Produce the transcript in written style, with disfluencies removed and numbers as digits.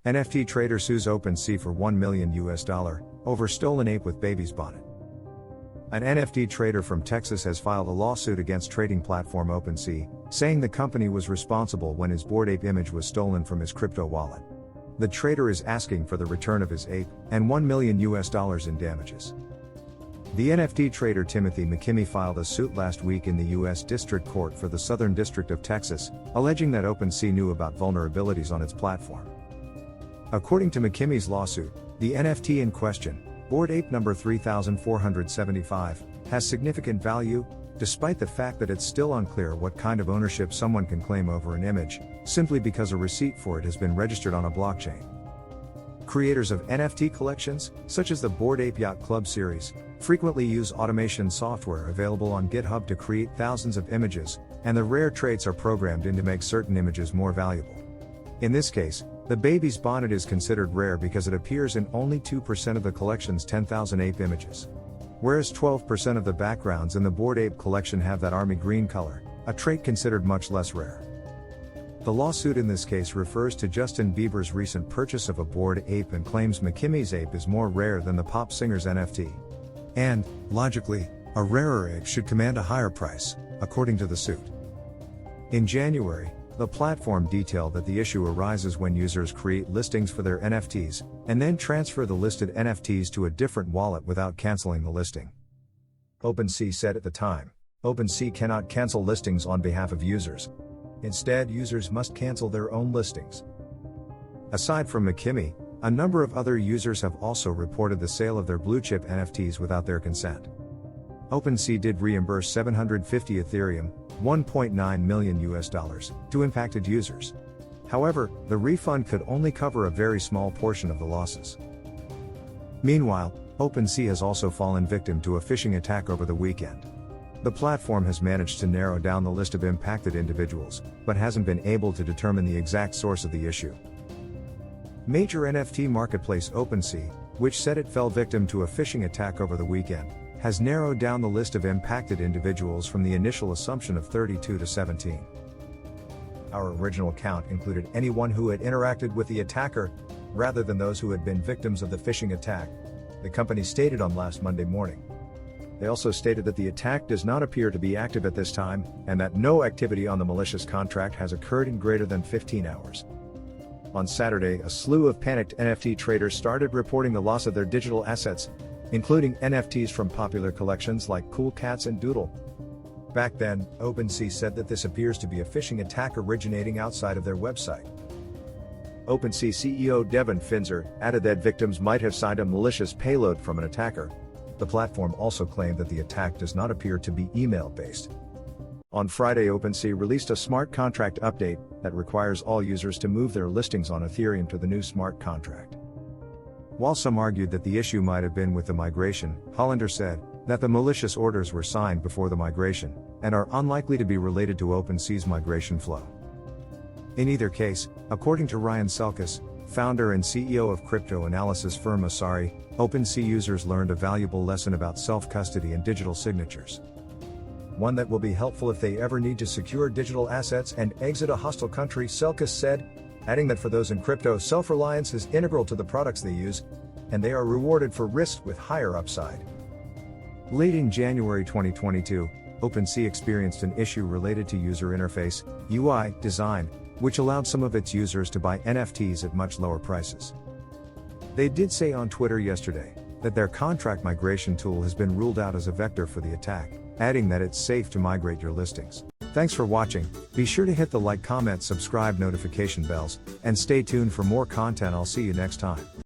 NFT trader sues OpenSea for $1 million over stolen ape with baby's bonnet. An NFT trader from Texas has filed a lawsuit against trading platform OpenSea, saying the company was responsible when his Bored Ape image was stolen from his crypto wallet. The trader is asking for the return of his ape and $1 million in damages. The NFT trader Timothy McKimmy filed a suit last week in the U.S. District Court for the Southern District of Texas, alleging that OpenSea knew about vulnerabilities on its platform. According to McKimmy's lawsuit, the NFT in question, Bored Ape number 3475, has significant value, despite the fact that it's still unclear what kind of ownership someone can claim over an image, simply because a receipt for it has been registered on a blockchain. Creators of NFT collections, such as the Bored Ape Yacht Club series, frequently use automation software available on GitHub to create thousands of images, and the rare traits are programmed in to make certain images more valuable. In this case, the baby's bonnet is considered rare because it appears in only 2% of the collection's 10,000 ape images. Whereas 12% of the backgrounds in the Bored Ape collection have that army green color, a trait considered much less rare. The lawsuit in this case refers to Justin Bieber's recent purchase of a Bored Ape and claims McKimmy's ape is more rare than the pop singer's NFT. And, logically, a rarer ape should command a higher price, according to the suit. In January, the platform detailed that the issue arises when users create listings for their NFTs, and then transfer the listed NFTs to a different wallet without canceling the listing. OpenSea said at the time, OpenSea cannot cancel listings on behalf of users. Instead, users must cancel their own listings. Aside from McKimmy, a number of other users have also reported the sale of their blue-chip NFTs without their consent. OpenSea did reimburse 750 Ethereum, $1.9 million, to impacted users. However, the refund could only cover a very small portion of the losses. Meanwhile, OpenSea has also fallen victim to a phishing attack over the weekend. The platform has managed to narrow down the list of impacted individuals, but hasn't been able to determine the exact source of the issue. Major NFT marketplace OpenSea, which said it fell victim to a phishing attack over the weekend, has narrowed down the list of impacted individuals from the initial assumption of 32 to 17. Our original count included anyone who had interacted with the attacker, rather than those who had been victims of the phishing attack, the company stated on last Monday morning. They also stated that the attack does not appear to be active at this time, and that no activity on the malicious contract has occurred in greater than 15 hours. On Saturday, a slew of panicked NFT traders started reporting the loss of their digital assets, including NFTs from popular collections like Cool Cats and Doodle. Back then, OpenSea said that this appears to be a phishing attack originating outside of their website. OpenSea CEO Devin Finzer added that victims might have signed a malicious payload from an attacker. The platform also claimed that the attack does not appear to be email-based. On Friday, OpenSea released a smart contract update that requires all users to move their listings on Ethereum to the new smart contract. While some argued that the issue might have been with the migration, Hollander said that the malicious orders were signed before the migration, and are unlikely to be related to OpenSea's migration flow. In either case, according to Ryan Selkis, founder and CEO of crypto analysis firm Asari, OpenSea users learned a valuable lesson about self-custody and digital signatures. One that will be helpful if they ever need to secure digital assets and exit a hostile country, Selkis said, adding that for those in crypto, self-reliance is integral to the products they use, and they are rewarded for risk with higher upside. Late in January 2022, OpenSea experienced an issue related to user interface, UI, design, which allowed some of its users to buy NFTs at much lower prices. They did say on Twitter yesterday that their contract migration tool has been ruled out as a vector for the attack, adding that it's safe to migrate your listings. Thanks for watching. Be sure to hit the like, comment, subscribe, notification bells, and stay tuned for more content. I'll see you next time.